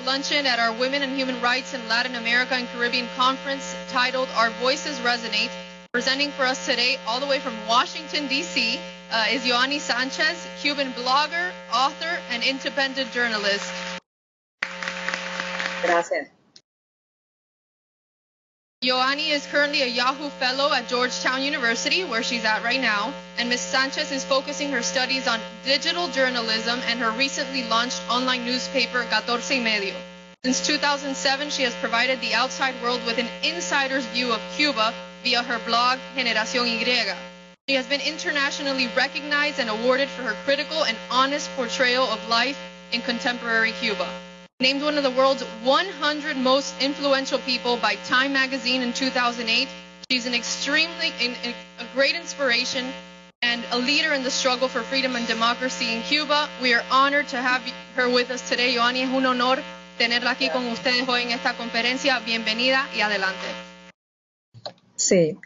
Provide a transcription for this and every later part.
luncheon at our Women and Human Rights in Latin America and Caribbean Conference titled Our Voices Resonate. Presenting for us today, all the way from Washington, D.C., is Yoani Sanchez, Cuban blogger, author, and independent journalist. Gracias. Yoani is currently a Yahoo Fellow at Georgetown University, where she's at right now, and Ms. Sanchez is focusing her studies on digital journalism and her recently launched online newspaper, 14 y Medio. Since 2007, she has provided the outside world with an insider's view of Cuba via her blog, Generación Y. She has been internationally recognized and awarded for her critical and honest portrayal of life in contemporary Cuba. Named one of the world's 100 most influential people by Time magazine in 2008, she's an a great inspiration and a leader in the struggle for freedom and democracy in Cuba. We are honored to have her with us today. Yoani, es un honor tenerla aquí con ustedes hoy en esta conferencia. Bienvenida y adelante. Sí,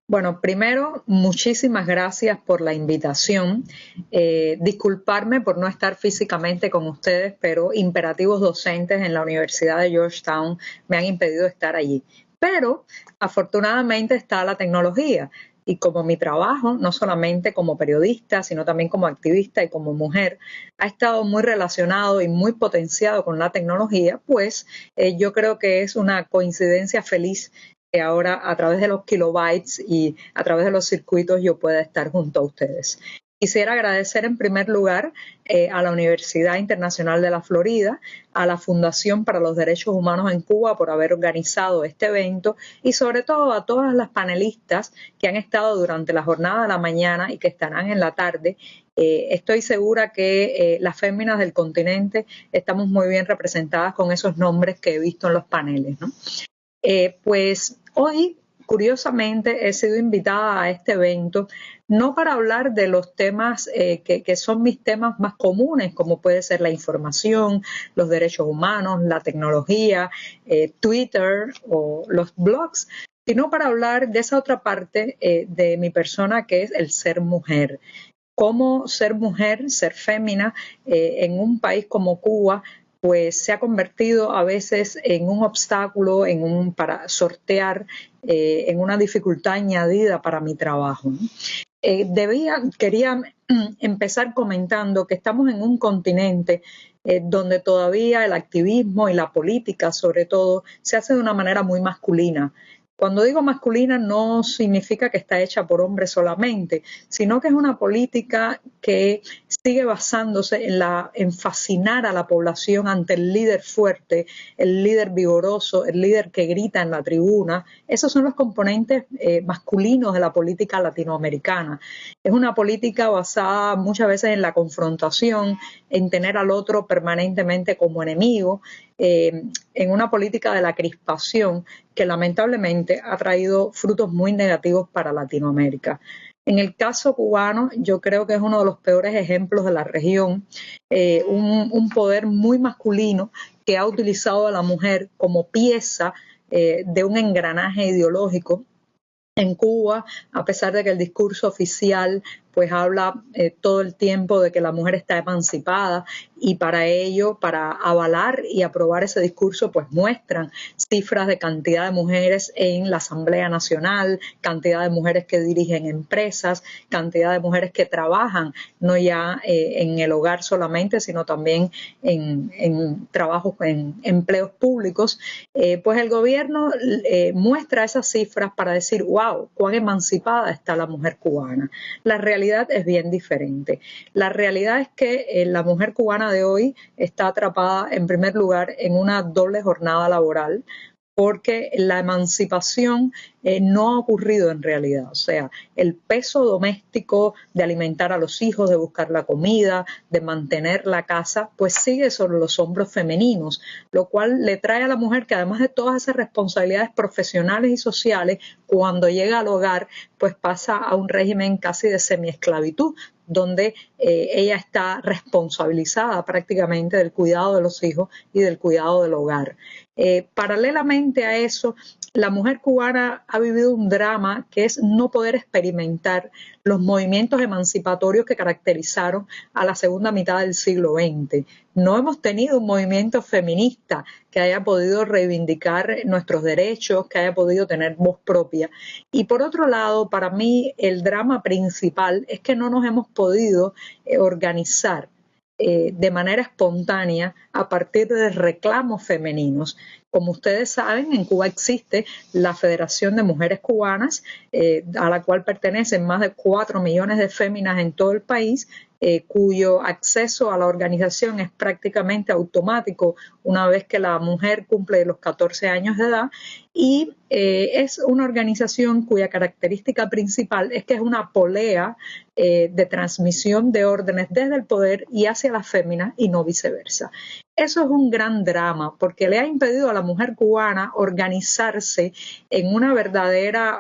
bueno, primero, muchísimas gracias por la invitación. Disculparme por no estar físicamente con ustedes, pero imperativos docentes en la Universidad de Georgetown me han impedido estar allí. Pero, afortunadamente, está la tecnología. Y como mi trabajo, no solamente como periodista, sino también como activista y como mujer, ha estado muy relacionado y muy potenciado con la tecnología, pues yo creo que es una coincidencia feliz que ahora a través de los kilobytes y a través de los circuitos yo pueda estar junto a ustedes. Quisiera agradecer en primer lugar a la Universidad Internacional de la Florida, a la Fundación para los Derechos Humanos en Cuba por haber organizado este evento y sobre todo a todas las panelistas que han estado durante la jornada de la mañana y que estarán en la tarde. Estoy segura que las féminas del continente estamos muy bien representadas con esos nombres que he visto en los paneles, ¿no? Pues hoy, curiosamente, he sido invitada a este evento no para hablar de los temas que son mis temas más comunes, como puede ser la información, los derechos humanos, la tecnología, Twitter o los blogs, sino para hablar de esa otra parte de mi persona que es el ser mujer. Cómo ser mujer, ser fémina en un país como Cuba, pues se ha convertido a veces en un obstáculo, para sortear, en una dificultad añadida para mi trabajo, ¿no? Quería empezar comentando que estamos en un continente donde todavía el activismo y la política, sobre todo, se hace de una manera muy masculina. Cuando digo masculina no significa que está hecha por hombres solamente, sino que es una política que sigue basándose en fascinar a la población ante el líder fuerte, el líder vigoroso, el líder que grita en la tribuna. Esos son los componentes masculinos de la política latinoamericana. Es una política basada muchas veces en la confrontación, en tener al otro permanentemente como enemigo, en una política de la crispación que lamentablemente ha traído frutos muy negativos para Latinoamérica. En el caso cubano, yo creo que es uno de los peores ejemplos de la región, un poder muy masculino que ha utilizado a la mujer como pieza de un engranaje ideológico. En Cuba, a pesar de que el discurso oficial pues habla todo el tiempo de que la mujer está emancipada y para ello, para avalar y aprobar ese discurso, pues muestran cifras de cantidad de mujeres en la Asamblea Nacional, cantidad de mujeres que dirigen empresas, cantidad de mujeres que trabajan no ya en el hogar solamente, sino también en trabajos, en empleos públicos. Pues el gobierno muestra esas cifras para decir, wow, cuán emancipada está la mujer cubana. La realidad es bien diferente. La realidad es que la mujer cubana de hoy está atrapada en primer lugar en una doble jornada laboral, porque la emancipación no ha ocurrido en realidad. O sea, el peso doméstico de alimentar a los hijos, de buscar la comida, de mantener la casa, pues sigue sobre los hombros femeninos, lo cual le trae a la mujer que además de todas esas responsabilidades profesionales y sociales, cuando llega al hogar, pues pasa a un régimen casi de semiesclavitud, donde ella está responsabilizada prácticamente del cuidado de los hijos y del cuidado del hogar. Paralelamente a eso, la mujer cubana ha vivido un drama que es no poder experimentar los movimientos emancipatorios que caracterizaron a la segunda mitad del siglo XX. No hemos tenido un movimiento feminista que haya podido reivindicar nuestros derechos, que haya podido tener voz propia. Y por otro lado, para mí el drama principal es que no nos hemos podido organizar de manera espontánea a partir de reclamos femeninos. Como ustedes saben, en Cuba existe la Federación de Mujeres Cubanas, a la cual pertenecen más de 4 millones de féminas en todo el país, cuyo acceso a la organización es prácticamente automático una vez que la mujer cumple los 14 años de edad, y es una organización cuya característica principal es que es una polea de transmisión de órdenes desde el poder y hacia las féminas y no viceversa. Eso es un gran drama porque le ha impedido a la mujer cubana organizarse en una verdadera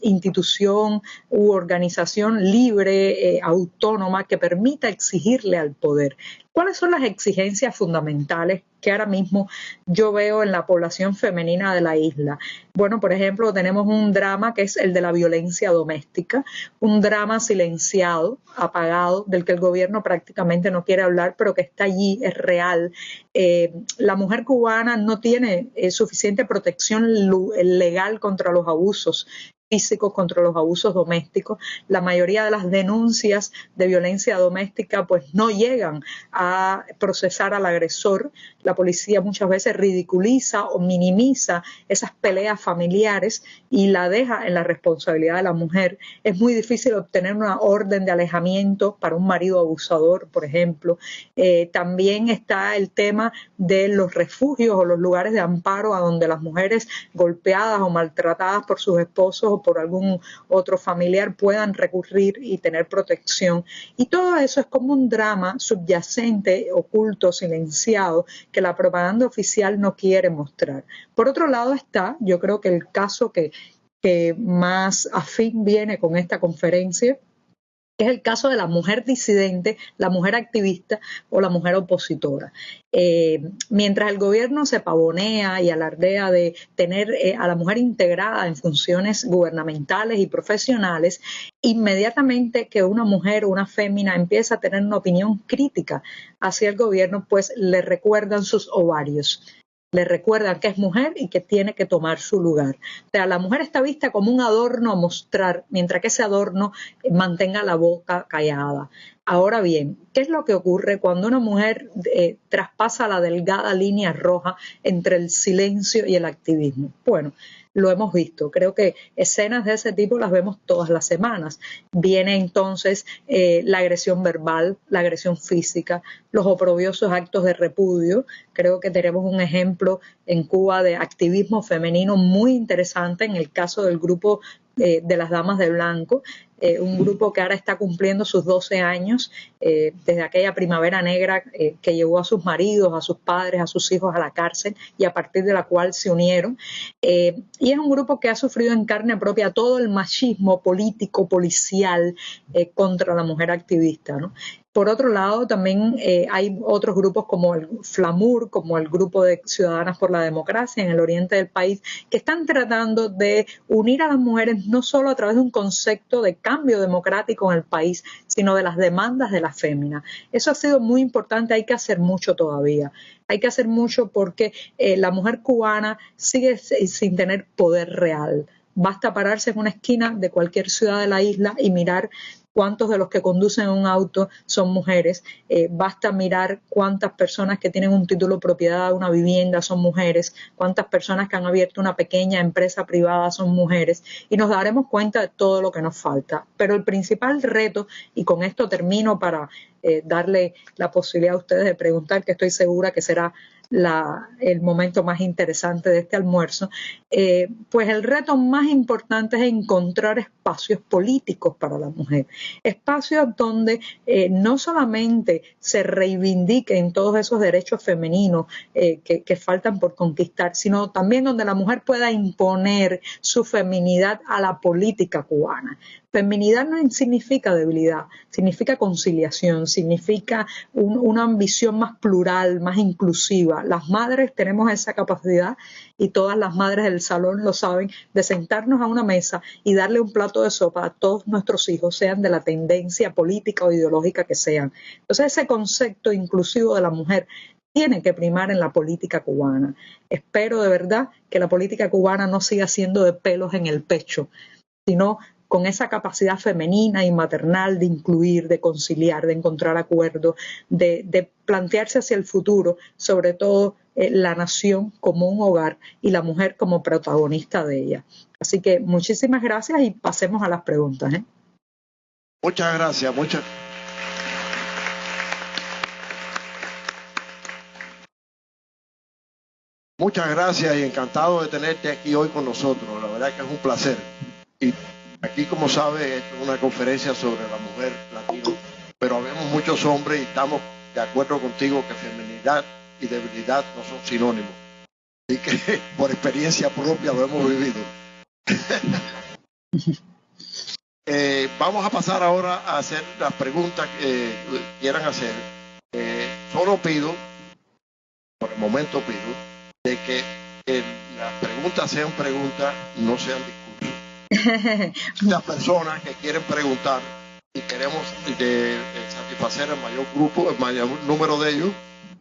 institución u organización libre, autónoma, que permita exigirle al poder. ¿Cuáles son las exigencias fundamentales que ahora mismo yo veo en la población femenina de la isla? Bueno, por ejemplo, tenemos un drama que es el de la violencia doméstica, un drama silenciado, apagado, del que el gobierno prácticamente no quiere hablar, pero que está allí, es real. La mujer cubana no tiene suficiente protección legal contra los abusos físicos, contra los abusos domésticos. La mayoría de las denuncias de violencia doméstica pues no llegan a procesar al agresor. La policía muchas veces ridiculiza o minimiza esas peleas familiares y la deja en la responsabilidad de la mujer. Es muy difícil obtener una orden de alejamiento para un marido abusador, por ejemplo. También está el tema de los refugios o los lugares de amparo a donde las mujeres golpeadas o maltratadas por sus esposos o por algún otro familiar puedan recurrir y tener protección. Y todo eso es como un drama subyacente, oculto, silenciado, que la propaganda oficial no quiere mostrar. Por otro lado está, yo creo que el caso que más afín viene con esta conferencia es el caso de la mujer disidente, la mujer activista o la mujer opositora. Mientras el gobierno se pavonea y alardea de tener a la mujer integrada en funciones gubernamentales y profesionales, inmediatamente que una mujer o una fémina empieza a tener una opinión crítica hacia el gobierno, pues le recuerdan sus ovarios. Le recuerdan que es mujer y que tiene que tomar su lugar. O sea, la mujer está vista como un adorno a mostrar, mientras que ese adorno mantenga la boca callada. Ahora bien, ¿qué es lo que ocurre cuando una mujer traspasa la delgada línea roja entre el silencio y el activismo? Bueno, lo hemos visto. Creo que escenas de ese tipo las vemos todas las semanas. Viene entonces la agresión verbal, la agresión física, los oprobiosos actos de repudio. Creo que tenemos un ejemplo en Cuba de activismo femenino muy interesante en el caso del grupo de las Damas de Blanco, un grupo que ahora está cumpliendo sus 12 años desde aquella primavera negra que llevó a sus maridos, a sus padres, a sus hijos a la cárcel y a partir de la cual se unieron. Y es un grupo que ha sufrido en carne propia todo el machismo político, policial contra la mujer activista, ¿no? Por otro lado, también hay otros grupos como el FLAMUR, como el Grupo de Ciudadanas por la Democracia en el oriente del país, que están tratando de unir a las mujeres no solo a través de un concepto de cambio democrático en el país, sino de las demandas de las féminas. Eso ha sido muy importante, hay que hacer mucho todavía. Hay que hacer mucho porque la mujer cubana sigue sin tener poder real. Basta pararse en una esquina de cualquier ciudad de la isla y mirar cuántos de los que conducen un auto son mujeres. Basta mirar cuántas personas que tienen un título de propiedad de una vivienda son mujeres, cuántas personas que han abierto una pequeña empresa privada son mujeres, y nos daremos cuenta de todo lo que nos falta. Pero el principal reto, y con esto termino para darle la posibilidad a ustedes de preguntar, que estoy segura que será el momento más interesante de este almuerzo, pues el reto más importante es encontrar espacios políticos para la mujer, espacios donde no solamente se reivindiquen todos esos derechos femeninos que faltan por conquistar, sino también donde la mujer pueda imponer su feminidad a la política cubana. Feminidad no significa debilidad, significa conciliación, significa una ambición más plural, más inclusiva. definitiva, las madres tenemos esa capacidad, y todas las madres del salón lo saben, de sentarnos a una mesa y darle un plato de sopa a todos nuestros hijos, sean de la tendencia política o ideológica que sean. Entonces, ese concepto inclusivo de la mujer tiene que primar en la política cubana. Espero de verdad que la política cubana no siga siendo de pelos en el pecho, sino con esa capacidad femenina y maternal de incluir, de conciliar, de encontrar acuerdos, de plantearse hacia el futuro, sobre todo la nación como un hogar y la mujer como protagonista de ella. Así que muchísimas gracias y pasemos a las preguntas. Muchas gracias. Muchas gracias y encantado de tenerte aquí hoy con nosotros. La verdad que es un placer. Y aquí, como sabes, esto es una conferencia sobre la mujer latina, pero habemos muchos hombres y estamos de acuerdo contigo que feminidad y debilidad no son sinónimos. Así que por experiencia propia lo hemos vivido. Vamos a pasar ahora a hacer las preguntas que quieran hacer. Solo pido, por el momento pido, de que las preguntas sean preguntas, no sean discursos. Las personas que quieren preguntar y queremos satisfacer el mayor grupo, el mayor número de ellos,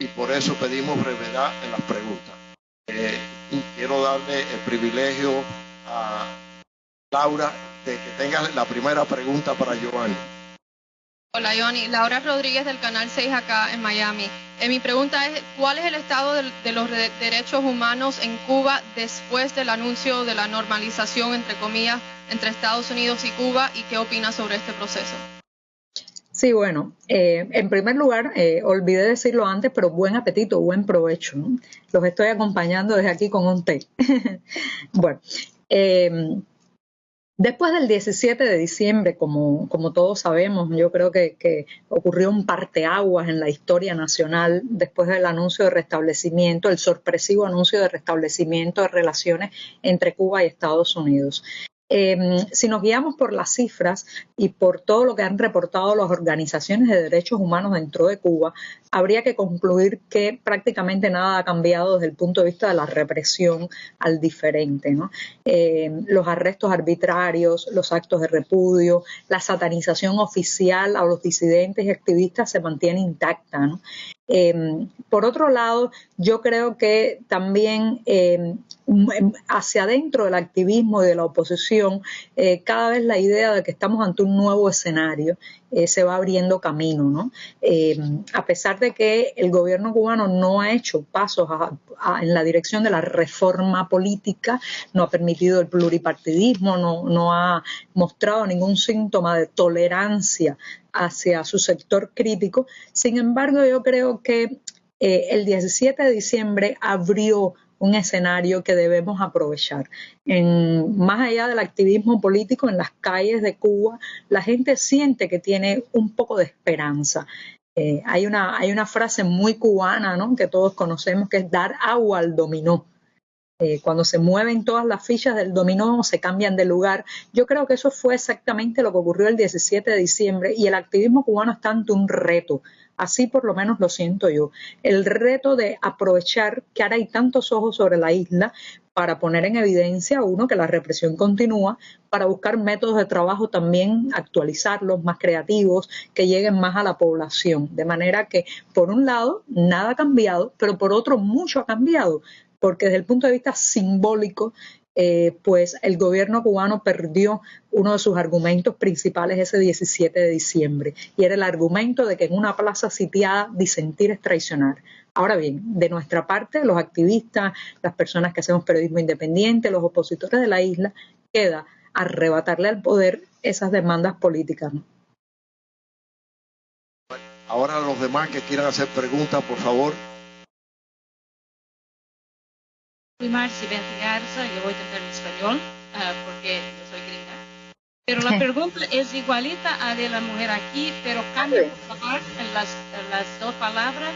y por eso pedimos brevedad en las preguntas. Quiero darle el privilegio a Laura de que tenga la primera pregunta para Giovanni. Hola, Giovanni. Laura Rodríguez del Canal 6 acá en Miami. Mi pregunta es, ¿cuál es el estado de los derechos humanos en Cuba después del anuncio de la normalización, entre comillas, entre Estados Unidos y Cuba, y qué opinas sobre este proceso? Sí, bueno, en primer lugar, olvidé decirlo antes, pero buen apetito, buen provecho, ¿no? Los estoy acompañando desde aquí con un té. Bueno, después del 17 de diciembre, como todos sabemos, yo creo que ocurrió un parteaguas en la historia nacional después del anuncio de restablecimiento, el sorpresivo anuncio de restablecimiento de relaciones entre Cuba y Estados Unidos. Si nos guiamos por las cifras y por todo lo que han reportado las organizaciones de derechos humanos dentro de Cuba, habría que concluir que prácticamente nada ha cambiado desde el punto de vista de la represión al diferente, ¿no? Los arrestos arbitrarios, los actos de repudio, la satanización oficial a los disidentes y activistas se mantiene intacta, ¿no? Por otro lado, yo creo que también hacia adentro del activismo y de la oposición, cada vez la idea de que estamos ante un nuevo escenario se va abriendo camino, ¿no? A pesar de que el gobierno cubano no ha hecho pasos en la dirección de la reforma política, no ha permitido el pluripartidismo, no ha mostrado ningún síntoma de tolerancia hacia su sector crítico. Sin embargo, yo creo que el 17 de diciembre abrió un escenario que debemos aprovechar. Más allá del activismo político, en las calles de Cuba, la gente siente que tiene un poco de esperanza. Hay una frase muy cubana, ¿no?, que todos conocemos, que es dar agua al dominó. Cuando se mueven todas las fichas del dominó, se cambian de lugar. Yo creo que eso fue exactamente lo que ocurrió el 17 de diciembre y el activismo cubano está ante un reto. Así por lo menos lo siento yo. El reto de aprovechar que ahora hay tantos ojos sobre la isla para poner en evidencia, uno, que la represión continúa, para buscar métodos de trabajo también, actualizarlos, más creativos, que lleguen más a la población. De manera que, por un lado, nada ha cambiado, pero por otro, mucho ha cambiado. Porque desde el punto de vista simbólico, pues el gobierno cubano perdió uno de sus argumentos principales ese 17 de diciembre, y era el argumento de que en una plaza sitiada disentir es traicionar. Ahora bien, de nuestra parte, los activistas, las personas que hacemos periodismo independiente, los opositores de la isla, queda arrebatarle al poder esas demandas políticas, ¿no? Ahora los demás que quieran hacer preguntas, por favor. Soy Marci Bente Garza, yo voy a intentar en español porque yo soy gringa. Pero la pregunta es igualita a de la mujer aquí, pero cambia por favor en las dos palabras,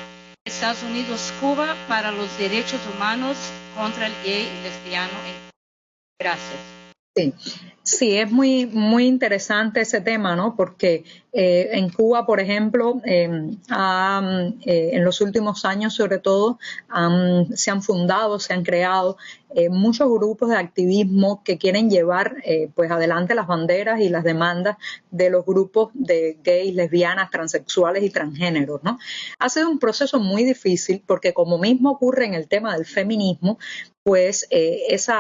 Estados Unidos, Cuba, para los derechos humanos contra el gay y lesbiano. Gracias. Sí, es muy interesante ese tema, ¿no? Porque En Cuba, por ejemplo, en los últimos años, sobre todo, se han fundado, se han creado muchos grupos de activismo que quieren llevar pues adelante las banderas y las demandas de los grupos de gays, lesbianas, transexuales y transgéneros, ¿no? Ha sido un proceso muy difícil porque, como mismo ocurre en el tema del feminismo, pues ese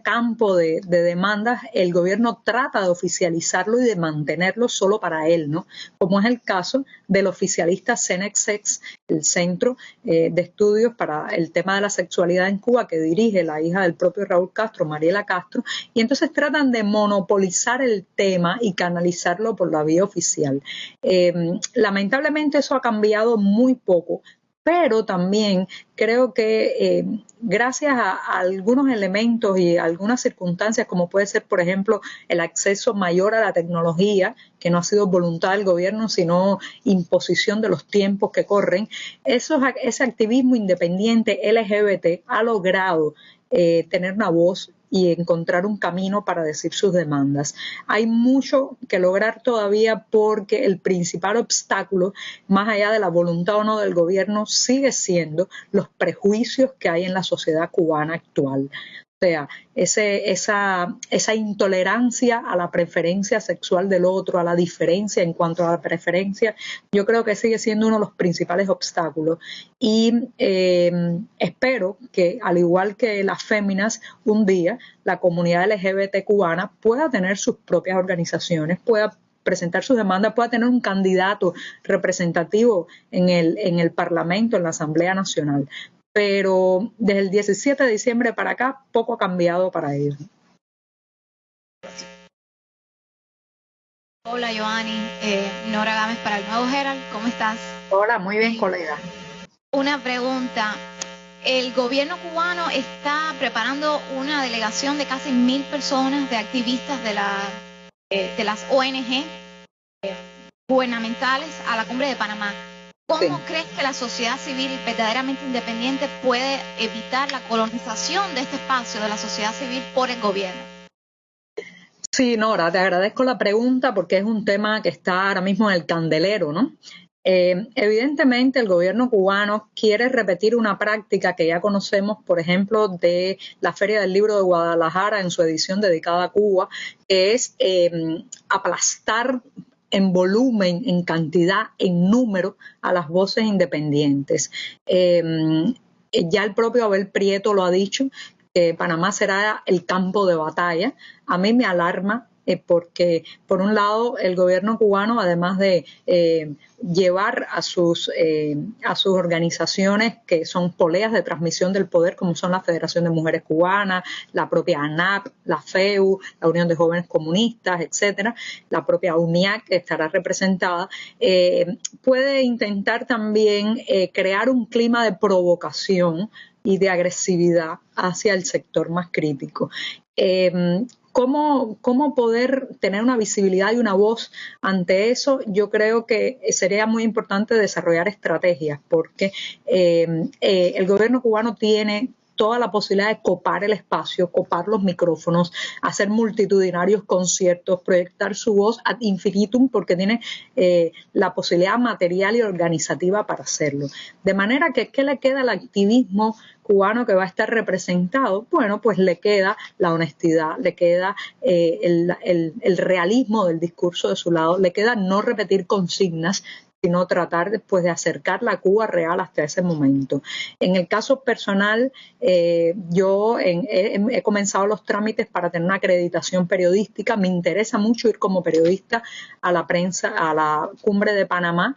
campo de demandas, el gobierno trata de oficializarlo y de mantenerlo solo para él, ¿no? Como es el caso del oficialista CENEXEX, el Centro de Estudios para el tema de la Sexualidad en Cuba, que dirige la hija del propio Raúl Castro, Mariela Castro, y entonces tratan de monopolizar el tema y canalizarlo por la vía oficial. Lamentablemente eso ha cambiado muy poco, pero también creo que gracias a algunos elementos y a algunas circunstancias, como puede ser, por ejemplo, el acceso mayor a la tecnología, que no ha sido voluntad del gobierno, sino imposición de los tiempos que corren, ese activismo independiente LGBT ha logrado tener una voz y encontrar un camino para decir sus demandas. Hay mucho que lograr todavía porque el principal obstáculo, más allá de la voluntad o no del gobierno, sigue siendo los prejuicios que hay en la sociedad cubana actual. O sea, esa intolerancia a la preferencia sexual del otro, a la diferencia en cuanto a la preferencia, yo creo que sigue siendo uno de los principales obstáculos. Y espero que, al igual que las féminas, un día la comunidad LGBT cubana pueda tener sus propias organizaciones, pueda presentar sus demandas, pueda tener un candidato representativo en el Parlamento, en la Asamblea Nacional. Pero desde el 17 de diciembre para acá, poco ha cambiado para ellos. Hola, Joanny. Nora Gámez para el Nuevo Herald. ¿Cómo estás? Hola, muy bien, colega. Una pregunta. El gobierno cubano está preparando una delegación de casi 1.000 personas, de activistas de las ONG gubernamentales a la cumbre de Panamá. ¿Cómo crees que la sociedad civil verdaderamente independiente puede evitar la colonización de este espacio de la sociedad civil por el gobierno? Sí, Nora, te agradezco la pregunta porque es un tema que está ahora mismo en el candelero, ¿no? Evidentemente el gobierno cubano quiere repetir una práctica que ya conocemos, por ejemplo, de la Feria del Libro de Guadalajara en su edición dedicada a Cuba, que es aplastar en volumen, en cantidad, en número a las voces independientes. Ya el propio Abel Prieto lo ha dicho, que Panamá será el campo de batalla. A mí me alarma porque, por un lado, el gobierno cubano, además de llevar a sus organizaciones que son poleas de transmisión del poder, como son la Federación de Mujeres Cubanas, la propia ANAP, la FEU, la Unión de Jóvenes Comunistas, etcétera, la propia UNIAC, que estará representada, puede intentar también crear un clima de provocación y de agresividad hacia el sector más crítico. ¿Cómo poder tener una visibilidad y una voz ante eso? Yo creo que sería muy importante desarrollar estrategias porque el gobierno cubano tiene toda la posibilidad de copar el espacio, copar los micrófonos, hacer multitudinarios conciertos, proyectar su voz ad infinitum porque tiene la posibilidad material y organizativa para hacerlo. De manera que, ¿qué le queda al activismo cubano que va a estar representado? Bueno, pues le queda la honestidad, le queda el realismo del discurso de su lado, le queda no repetir consignas, sino tratar después de acercar la Cuba real hasta ese momento. En el caso personal, yo he comenzado los trámites para tener una acreditación periodística. Me interesa mucho ir como periodista a la prensa, a la cumbre de Panamá,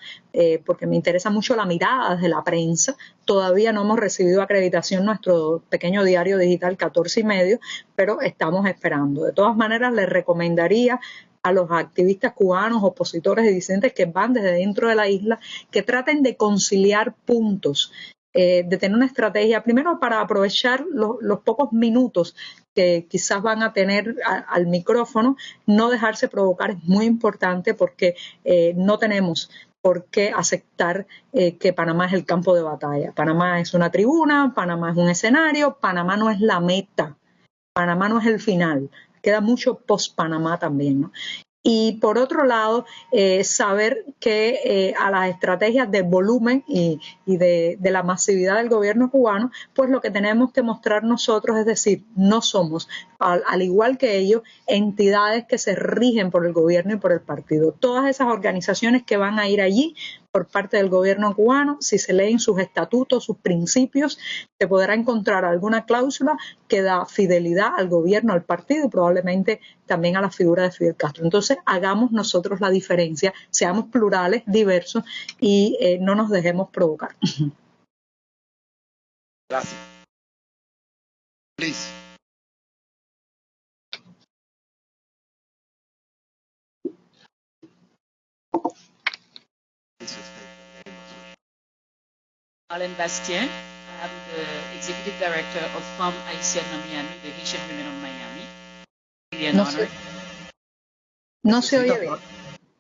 porque me interesa mucho la mirada desde la prensa. Todavía no hemos recibido acreditación nuestro pequeño diario digital 14 y medio, pero estamos esperando. De todas maneras, les recomendaría a los activistas cubanos, opositores y disidentes que van desde dentro de la isla, que traten de conciliar puntos, de tener una estrategia, primero para aprovechar los pocos minutos que quizás van a tener al micrófono, no dejarse provocar es muy importante porque no tenemos por qué aceptar que Panamá es el campo de batalla. Panamá es una tribuna, Panamá es un escenario, Panamá no es la meta, Panamá no es el final. Queda mucho post-Panamá también, ¿no? Y por otro lado, saber que a las estrategias de volumen y de la masividad del gobierno cubano, pues lo que tenemos que mostrar nosotros es decir, no somos, al igual que ellos, entidades que se rigen por el gobierno y por el partido. Todas esas organizaciones que van a ir allí por parte del gobierno cubano, si se leen sus estatutos, sus principios, se podrá encontrar alguna cláusula que da fidelidad al gobierno, al partido y probablemente también a la figura de Fidel Castro. Entonces, hagamos nosotros la diferencia, seamos plurales, diversos y no nos dejemos provocar. Gracias. Please. Alain Bastien. I'm the Executive Director of Femme Haitienne in Miami, the Haitian Women of Miami. Really an honor. No se oye bien.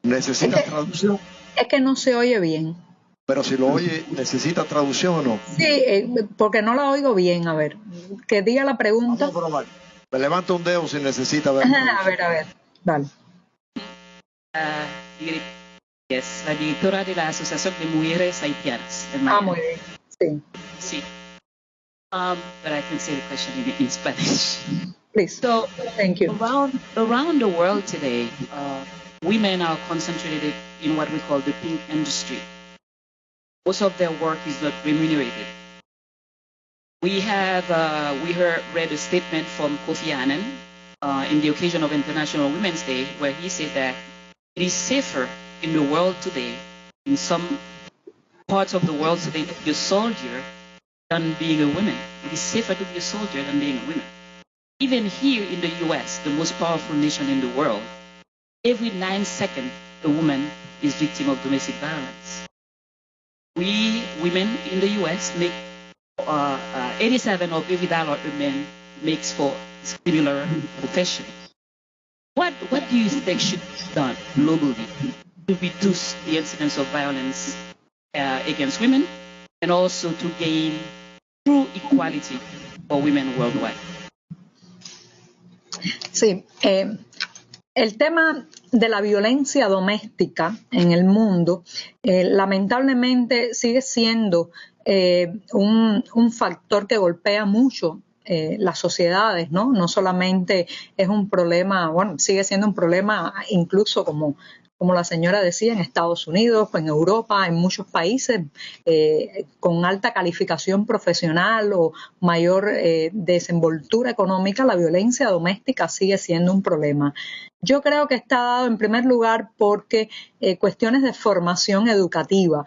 ¿Necesita traducción? Es que no se oye bien. Pero si lo oye, ¿necesita traducción o no? Sí, porque no la oigo bien. A ver, que diga la pregunta. Vamos a probar. Me levanta un dedo si necesita ver. A ver. Vale. Yes, la directora de la Asociación de Mujeres Haitianas. Muy bien. Sí. Sí. But I can say the question in Spanish. Please. So, thank you. Around the world today, women are concentrated in what we call the pink industry. Most of their work is not remunerated. We read a statement from Kofi Annan in the occasion of International Women's Day, where he said that it is safer in the world today, in some parts of the world today, to be a soldier than being a woman. It is safer to be a soldier than being a woman. Even here in the US, the most powerful nation in the world, every 9 seconds, a woman is victim of domestic violence. We women in the US make 87 of every dollar a man makes for similar profession. What do you think should be done globally to reduce the incidence of violence against women and also to gain true equality for women worldwide? Sí, el tema de la violencia doméstica en el mundo lamentablemente sigue siendo un factor que golpea mucho las sociedades, ¿no? No solamente es un problema, bueno, sigue siendo un problema incluso como la señora decía, en Estados Unidos, en Europa, en muchos países con alta calificación profesional o mayor desenvoltura económica, la violencia doméstica sigue siendo un problema. Yo creo que está dado en primer lugar porque cuestiones de formación educativa,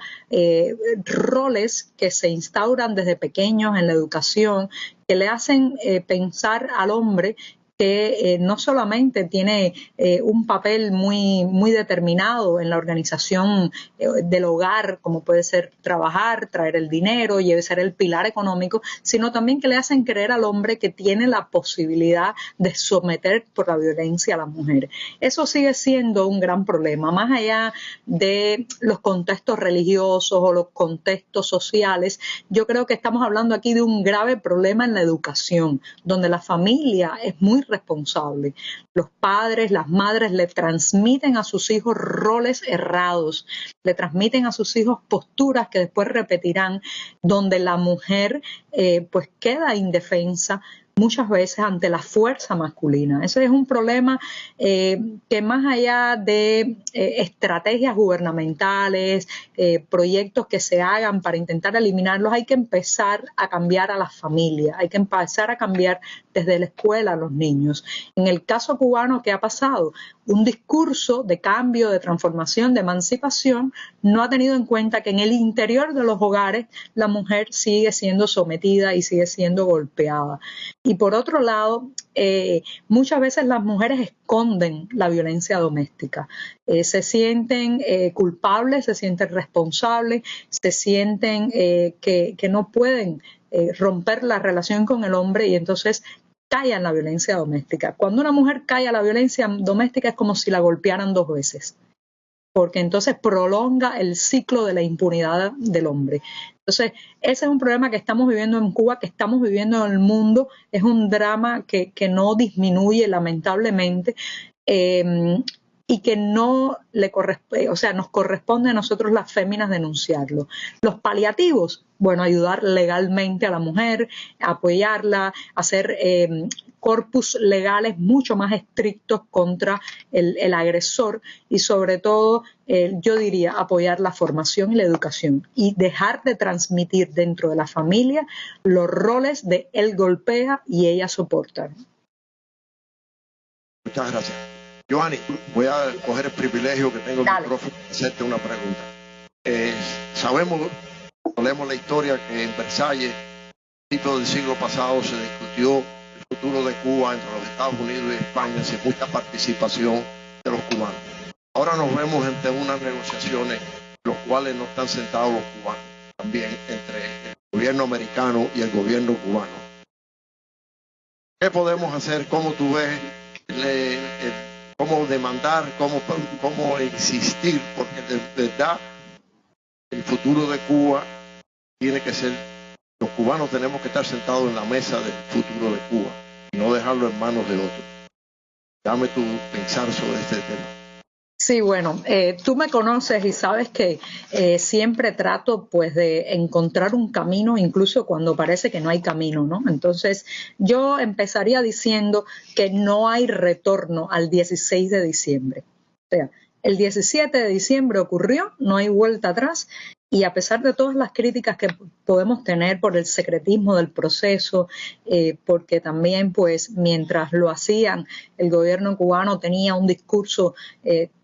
roles que se instauran desde pequeños en la educación, que le hacen pensar al hombre que no solamente tiene un papel muy determinado en la organización del hogar, como puede ser trabajar, traer el dinero y ser el pilar económico, sino también que le hacen creer al hombre que tiene la posibilidad de someter por la violencia a la mujer. Eso sigue siendo un gran problema, más allá de los contextos religiosos o los contextos sociales. Yo creo que estamos hablando aquí de un grave problema en la educación, donde la familia es muy responsable. Los padres, las madres le transmiten a sus hijos roles errados, le transmiten a sus hijos posturas que después repetirán, donde la mujer pues queda indefensa muchas veces ante la fuerza masculina. Ese es un problema que más allá de estrategias gubernamentales, proyectos que se hagan para intentar eliminarlos, hay que empezar a cambiar a las familias, hay que empezar a cambiar desde la escuela a los niños. En el caso cubano, ¿qué ha pasado? Un discurso de cambio, de transformación, de emancipación, no ha tenido en cuenta que en el interior de los hogares la mujer sigue siendo sometida y sigue siendo golpeada. Y por otro lado, muchas veces las mujeres esconden la violencia doméstica. Se sienten culpables, se sienten responsables, se sienten que no pueden romper la relación con el hombre y entonces callan la violencia doméstica. Cuando una mujer calla la violencia doméstica es como si la golpearan 2 veces, porque entonces prolonga el ciclo de la impunidad del hombre. Entonces, ese es un problema que estamos viviendo en Cuba, que estamos viviendo en el mundo, es un drama que no disminuye lamentablemente. y que no le corresponde, o sea, nos corresponde a nosotros las féminas denunciarlo. Los paliativos, bueno, ayudar legalmente a la mujer, apoyarla, hacer corpus legales mucho más estrictos contra el agresor y sobre todo, yo diría, apoyar la formación y la educación y dejar de transmitir dentro de la familia los roles de él golpea y ella soporta. Muchas gracias. Joanny, voy a coger el privilegio que tengo el micrófono para hacerte una pregunta. Sabemos, leemos la historia que en Versalles, a principios del siglo pasado, se discutió el futuro de Cuba entre los Estados Unidos y España sin mucha participación de los cubanos. Ahora nos vemos ante unas negociaciones en las cuales no están sentados los cubanos, también entre el gobierno americano y el gobierno cubano. ¿Qué podemos hacer? ¿Cómo tú ves? Cómo demandar, cómo insistir, porque de verdad el futuro de Cuba tiene que ser, los cubanos tenemos que estar sentados en la mesa del futuro de Cuba y no dejarlo en manos de otros. Dame tu pensar sobre este tema. Sí, bueno, tú me conoces y sabes que siempre trato pues de encontrar un camino incluso cuando parece que no hay camino, ¿no? Entonces yo empezaría diciendo que no hay retorno al 16 de diciembre. O sea, el 17 de diciembre ocurrió, no hay vuelta atrás. Y a pesar de todas las críticas que podemos tener por el secretismo del proceso, porque también, pues, mientras lo hacían, el gobierno cubano tenía un discurso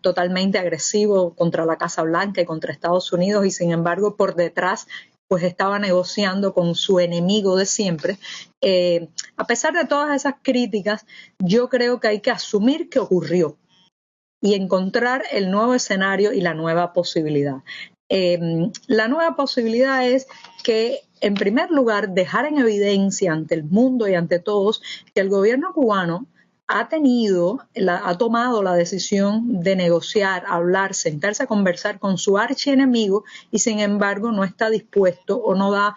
totalmente agresivo contra la Casa Blanca y contra Estados Unidos, y sin embargo, por detrás, pues estaba negociando con su enemigo de siempre. A pesar de todas esas críticas, yo creo que hay que asumir que ocurrió y encontrar el nuevo escenario y la nueva posibilidad. La nueva posibilidad es que, en primer lugar, dejar en evidencia ante el mundo y ante todos que el gobierno cubano ha tomado la decisión de negociar, hablar, sentarse a conversar con su archienemigo y, sin embargo, no está dispuesto o no da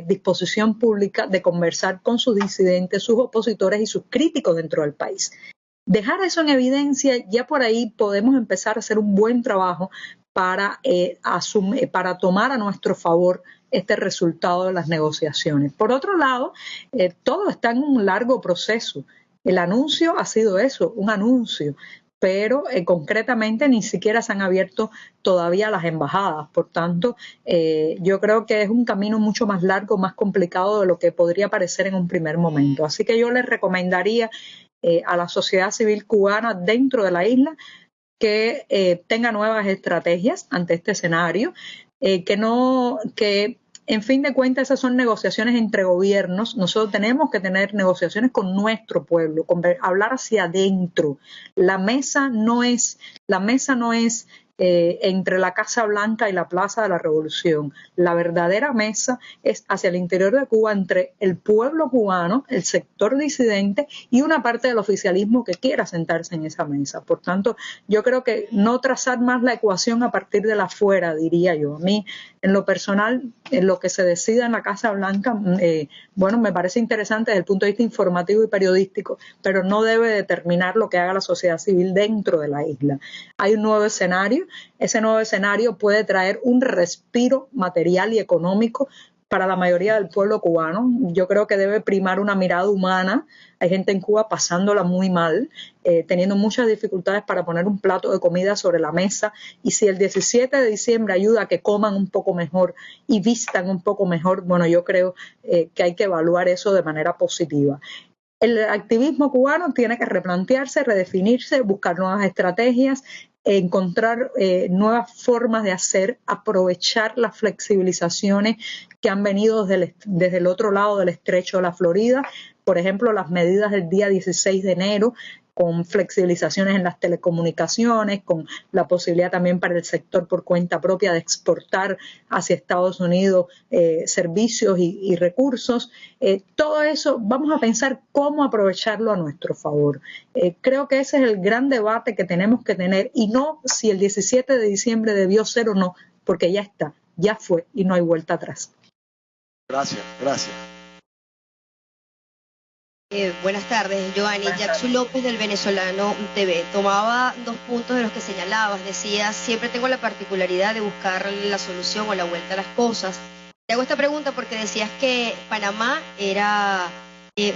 disposición pública de conversar con sus disidentes, sus opositores y sus críticos dentro del país. Dejar eso en evidencia, ya por ahí podemos empezar a hacer un buen trabajo para tomar a nuestro favor este resultado de las negociaciones. Por otro lado, todo está en un largo proceso. El anuncio ha sido eso, un anuncio, pero concretamente ni siquiera se han abierto todavía las embajadas. Por tanto, yo creo que es un camino mucho más largo, más complicado de lo que podría parecer en un primer momento. Así que yo les recomendaría a la sociedad civil cubana dentro de la isla que tenga nuevas estrategias ante este escenario, que en fin de cuentas esas son negociaciones entre gobiernos. Nosotros tenemos que tener negociaciones con nuestro pueblo, hablar hacia adentro. La mesa no es entre la Casa Blanca y la Plaza de la Revolución. La verdadera mesa es hacia el interior de Cuba, entre el pueblo cubano, el sector disidente y una parte del oficialismo que quiera sentarse en esa mesa. Por tanto, yo creo que no trazar más la ecuación a partir de la afuera, diría yo. A mí, en lo personal, en lo que se decida en la Casa Blanca, bueno, me parece interesante desde el punto de vista informativo y periodístico, pero no debe determinar lo que haga la sociedad civil dentro de la isla. Hay un nuevo escenario. Ese nuevo escenario puede traer un respiro material y económico para la mayoría del pueblo cubano. Yo creo que debe primar una mirada humana. Hay gente en Cuba pasándola muy mal, teniendo muchas dificultades para poner un plato de comida sobre la mesa. Y si el 17 de diciembre ayuda a que coman un poco mejor y vistan un poco mejor, bueno, yo creo que hay que evaluar eso de manera positiva. El activismo cubano tiene que replantearse, redefinirse, buscar nuevas estrategias, encontrar nuevas formas de hacer, aprovechar las flexibilizaciones que han venido desde el otro lado del estrecho de la Florida. Por ejemplo, las medidas del día 16 de enero, con flexibilizaciones en las telecomunicaciones, con la posibilidad también para el sector por cuenta propia de exportar hacia Estados Unidos servicios y recursos. Todo eso vamos a pensar cómo aprovecharlo a nuestro favor. Creo que ese es el gran debate que tenemos que tener, y no si el 17 de diciembre debió ser o no, porque ya está, ya fue y no hay vuelta atrás. Gracias, gracias. Buenas tardes, Giovanni. Jackson López del Venezolano TV. Tomaba 2 puntos de los que señalabas. Decías, siempre tengo la particularidad de buscar la solución o la vuelta a las cosas. Te hago esta pregunta porque decías que Panamá era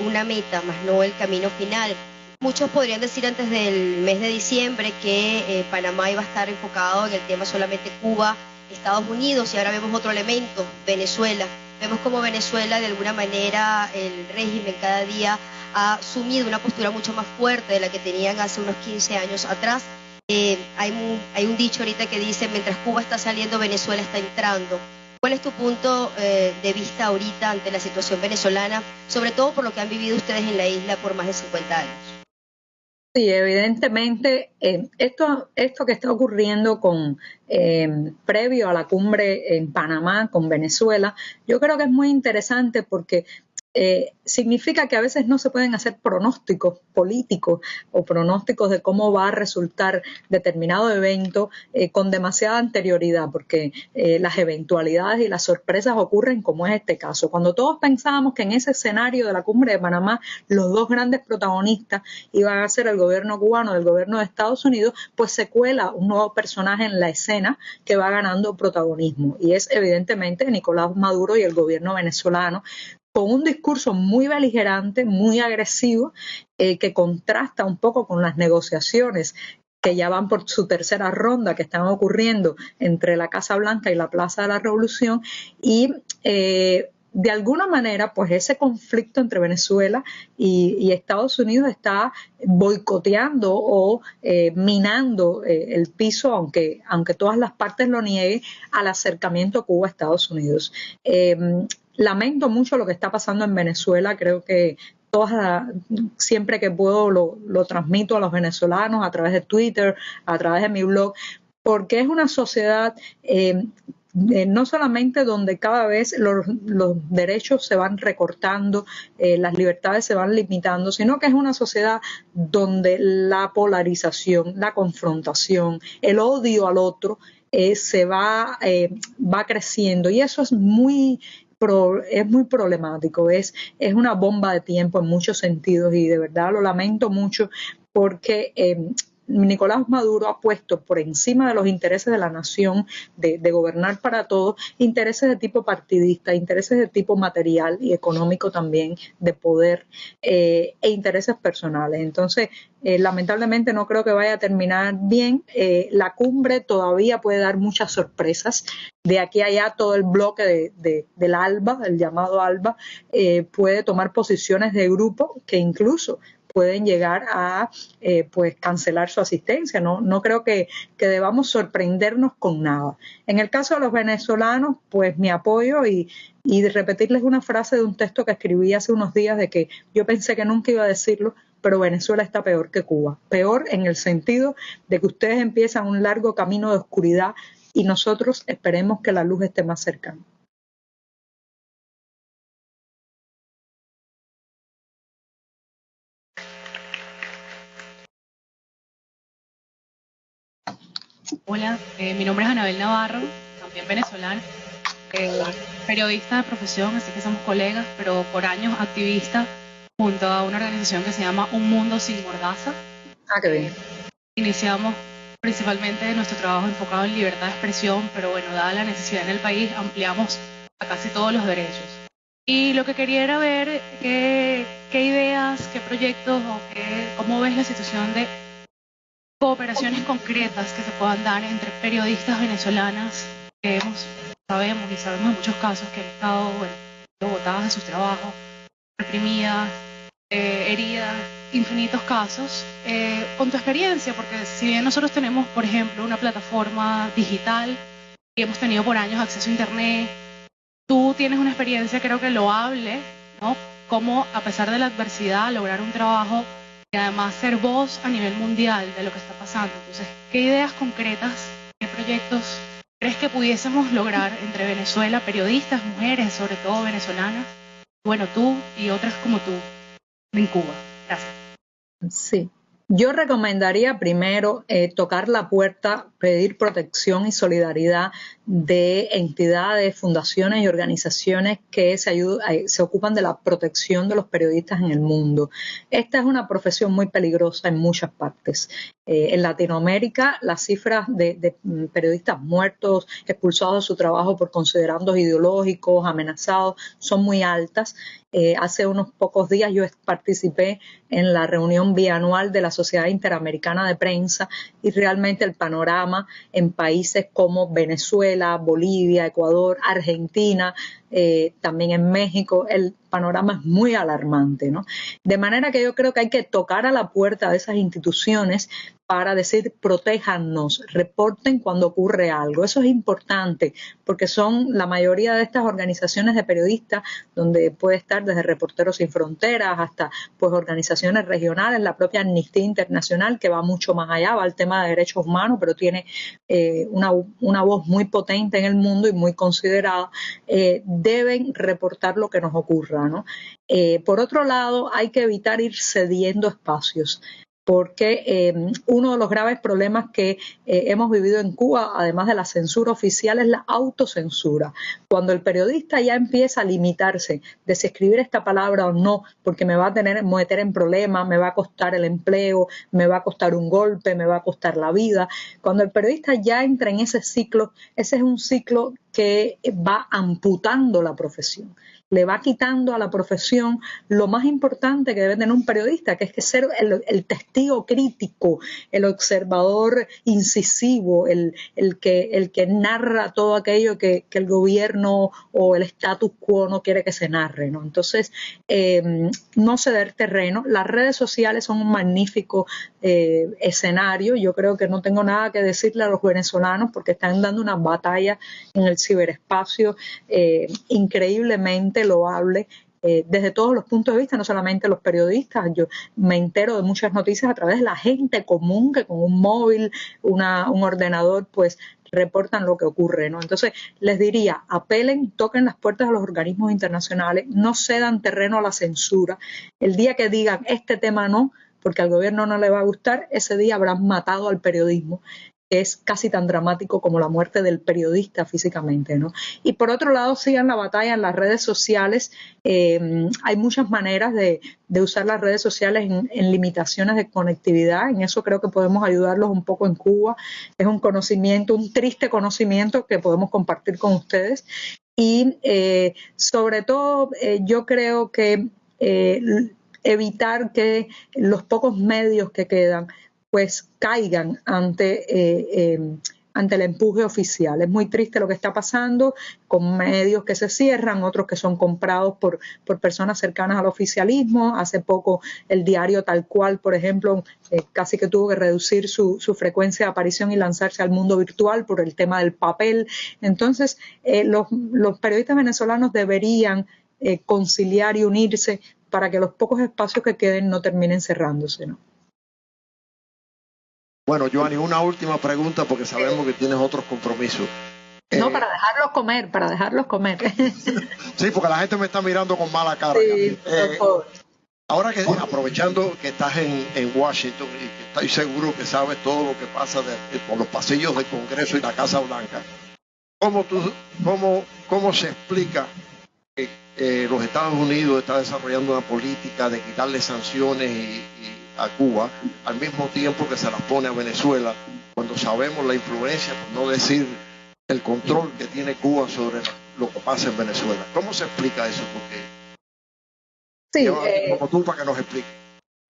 una meta, más no el camino final. Muchos podrían decir antes del mes de diciembre que Panamá iba a estar enfocado en el tema solamente Cuba, Estados Unidos, y ahora vemos otro elemento, Venezuela. Vemos como Venezuela, de alguna manera, el régimen cada día ha asumido una postura mucho más fuerte de la que tenían hace unos 15 años atrás. Hay un dicho ahorita que dice, mientras Cuba está saliendo, Venezuela está entrando. ¿Cuál es tu punto de vista ahorita ante la situación venezolana, sobre todo por lo que han vivido ustedes en la isla por más de 50 años? Sí, evidentemente, esto que está ocurriendo previo a la cumbre en Panamá con Venezuela, yo creo que es muy interesante porque significa que a veces no se pueden hacer pronósticos políticos o pronósticos de cómo va a resultar determinado evento con demasiada anterioridad, porque las eventualidades y las sorpresas ocurren como es este caso. Cuando todos pensábamos que en ese escenario de la cumbre de Panamá los 2 grandes protagonistas iban a ser el gobierno cubano y el gobierno de Estados Unidos, pues se cuela un nuevo personaje en la escena que va ganando protagonismo, y es evidentemente Nicolás Maduro y el gobierno venezolano, con un discurso muy beligerante, muy agresivo, que contrasta un poco con las negociaciones que ya van por su tercera ronda, que están ocurriendo entre la Casa Blanca y la Plaza de la Revolución, y de alguna manera, pues ese conflicto entre Venezuela y Estados Unidos está boicoteando o minando el piso, aunque todas las partes lo nieguen, al acercamiento Cuba-Estados Unidos. Lamento mucho lo que está pasando en Venezuela. Creo que siempre que puedo lo transmito a los venezolanos a través de Twitter, a través de mi blog, porque es una sociedad no solamente donde cada vez los derechos se van recortando, las libertades se van limitando, sino que es una sociedad donde la polarización, la confrontación, el odio al otro va creciendo, y eso es muy problemático, es una bomba de tiempo en muchos sentidos, y de verdad lo lamento mucho porque Nicolás Maduro ha puesto por encima de los intereses de la nación, de gobernar para todos, intereses de tipo partidista, intereses de tipo material y económico también, de poder, e intereses personales. Entonces, lamentablemente no creo que vaya a terminar bien. La cumbre todavía puede dar muchas sorpresas. De aquí a allá todo el bloque del ALBA, el llamado ALBA, puede tomar posiciones de grupo que incluso pueden llegar a pues cancelar su asistencia. No creo que debamos sorprendernos con nada. En el caso de los venezolanos, pues mi apoyo y repetirles una frase de un texto que escribí hace unos días, de que yo pensé que nunca iba a decirlo, pero Venezuela está peor que Cuba. Peor en el sentido de que ustedes empiezan un largo camino de oscuridad y nosotros esperemos que la luz esté más cercana. Hola, mi nombre es Anabel Navarro, también venezolana, periodista de profesión, así que somos colegas, pero por años activista junto a una organización que se llama Un Mundo Sin Mordaza. Qué bien. Iniciamos principalmente nuestro trabajo enfocado en libertad de expresión, pero bueno, dada la necesidad en el país, ampliamos a casi todos los derechos. Y lo que quería era ver qué ideas, qué proyectos o cómo ves la situación de cooperaciones concretas que se puedan dar entre periodistas venezolanas que sabemos en muchos casos que han estado botadas de sus trabajos, reprimidas, heridas, infinitos casos, con tu experiencia, porque si bien nosotros tenemos, por ejemplo, una plataforma digital y hemos tenido por años acceso a internet, tú tienes una experiencia creo que loable, ¿no? Cómo a pesar de la adversidad lograr un trabajo y además ser voz a nivel mundial de lo que está pasando. Entonces, ¿qué ideas concretas, qué proyectos crees que pudiésemos lograr entre Venezuela, periodistas, mujeres, sobre todo venezolanas, bueno, tú y otras como tú, en Cuba? Gracias. Sí, Yo recomendaría primero tocar la puerta, pedir protección y solidaridad de entidades, fundaciones y organizaciones que se ocupan de la protección de los periodistas en el mundo. Esta es una profesión muy peligrosa en muchas partes. En Latinoamérica, las cifras de periodistas muertos, expulsados de su trabajo por considerandos ideológicos, amenazados, son muy altas. Hace unos pocos días yo participé en la reunión bianual de la Sociedad Interamericana de Prensa y realmente el panorama en países como Venezuela, Bolivia, Ecuador, Argentina, también en México, el panorama es muy alarmante, ¿no? De manera que yo creo que hay que tocar a la puerta de esas instituciones para decir, protéjanos, reporten cuando ocurre algo. Eso es importante porque son la mayoría de estas organizaciones de periodistas, donde puede estar desde Reporteros Sin Fronteras hasta pues organizaciones regionales, la propia Amnistía Internacional, que va mucho más allá, va al tema de derechos humanos, pero tiene una voz muy potente en el mundo y muy considerada, deben reportar lo que nos ocurra, ¿no? Por otro lado, hay que evitar ir cediendo espacios, porque uno de los graves problemas que hemos vivido en Cuba, además de la censura oficial, es la autocensura. Cuando el periodista ya empieza a limitarse de si escribir esta palabra o no, porque me va a meter en problemas, me va a costar el empleo, me va a costar un golpe, me va a costar la vida. Cuando el periodista ya entra en ese ciclo, ese es un ciclo que va amputando la profesión. Le va quitando a la profesión lo más importante que debe tener un periodista, que es ser el testigo crítico, el observador incisivo, el que narra todo aquello que el gobierno o el status quo no quiere que se narre, ¿no? Entonces, no ceder terreno. Las redes sociales son un magnífico escenario. Yo creo que no tengo nada que decirle a los venezolanos porque están dando una batalla en el ciberespacio increíblemente loable desde todos los puntos de vista, no solamente los periodistas. Yo me entero de muchas noticias a través de la gente común que con un móvil, un ordenador, pues reportan lo que ocurre, ¿no? Entonces, les diría, apelen, toquen las puertas a los organismos internacionales, no cedan terreno a la censura. El día que digan este tema no, porque al gobierno no le va a gustar, ese día habrán matado al periodismo, que es casi tan dramático como la muerte del periodista físicamente, ¿no? Y por otro lado, sigan la batalla en las redes sociales. Hay muchas maneras de usar las redes sociales en limitaciones de conectividad. En eso creo que podemos ayudarlos un poco en Cuba. Es un conocimiento, un triste conocimiento que podemos compartir con ustedes. Y sobre todo, yo creo que evitar que los pocos medios que quedan pues caigan ante el empuje oficial. Es muy triste lo que está pasando con medios que se cierran, otros que son comprados por personas cercanas al oficialismo. Hace poco el diario Tal Cual, por ejemplo, casi que tuvo que reducir su frecuencia de aparición y lanzarse al mundo virtual por el tema del papel. Entonces, los periodistas venezolanos deberían conciliar y unirse para que los pocos espacios que queden no terminen cerrándose, ¿no? Bueno, Joanny, una última pregunta porque sabemos que tienes otros compromisos. No, para dejarlos comer. Sí, porque la gente me está mirando con mala cara. Sí, ahora que aprovechando que estás en Washington y que estoy seguro que sabes todo lo que pasa por los pasillos del Congreso y la Casa Blanca, ¿cómo se explica que los Estados Unidos están desarrollando una política de quitarle sanciones a Cuba al mismo tiempo que se las pone a Venezuela, cuando sabemos la influencia, por no decir el control que tiene Cuba sobre lo que pasa en Venezuela? ¿Cómo se explica eso? Porque como tú, para que nos expliques.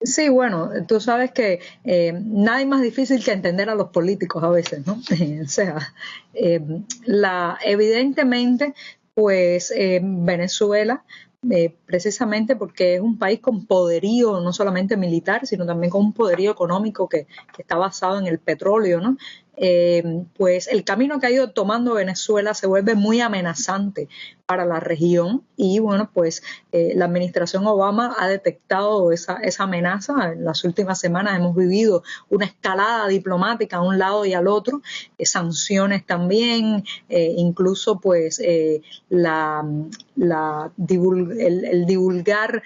Sí, bueno, tú sabes que nada es más difícil que entender a los políticos a veces, ¿no? O sea, evidentemente, pues Venezuela, precisamente porque es un país con poderío no solamente militar, sino también con un poderío económico que está basado en el petróleo, ¿no? pues el camino que ha ido tomando Venezuela se vuelve muy amenazante para la región y bueno, pues la administración Obama ha detectado esa amenaza. En las últimas semanas hemos vivido una escalada diplomática a un lado y al otro, sanciones también, incluso pues el divulgar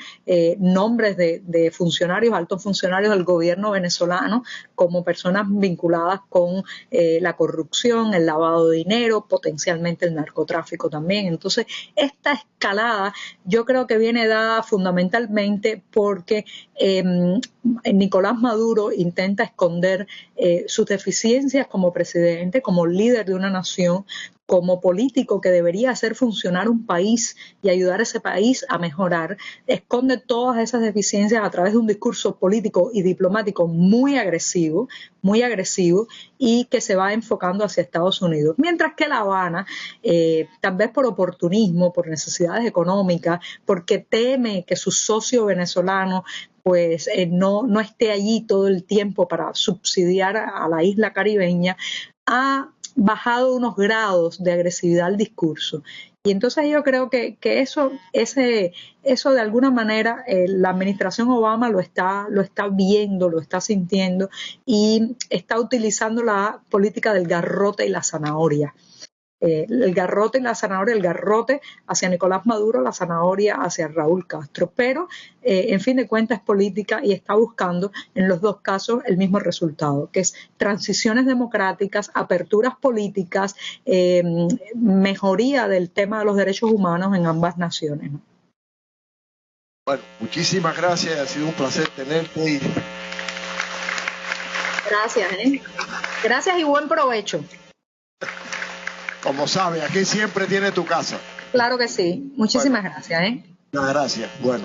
nombres de funcionarios, altos funcionarios del gobierno venezolano como personas vinculadas con la corrupción, el lavado de dinero, potencialmente el narcotráfico también. Entonces, esta escalada yo creo que viene dada fundamentalmente porque Nicolás Maduro intenta esconder sus deficiencias como presidente, como líder de una nación, como político que debería hacer funcionar un país y ayudar a ese país a mejorar, esconde todas esas deficiencias a través de un discurso político y diplomático muy agresivo y que se va enfocando hacia Estados Unidos. Mientras que La Habana, tal vez por oportunismo, por necesidades económicas, porque teme que su socio venezolano pues no esté allí todo el tiempo para subsidiar a la isla caribeña, ha bajado unos grados de agresividad al discurso. Y entonces yo creo que eso de alguna manera la administración Obama lo está viendo, lo está sintiendo y está utilizando la política del garrote y la zanahoria. El garrote y la zanahoria, el garrote hacia Nicolás Maduro, la zanahoria hacia Raúl Castro, pero en fin de cuentas es política y está buscando en los dos casos el mismo resultado, que es transiciones democráticas, aperturas políticas, mejoría del tema de los derechos humanos en ambas naciones, ¿no? Bueno, muchísimas gracias, ha sido un placer tenerte. Gracias, gracias y buen provecho. Como sabe, aquí siempre tiene tu casa. Claro que sí. Muchísimas gracias. Gracias. Bueno.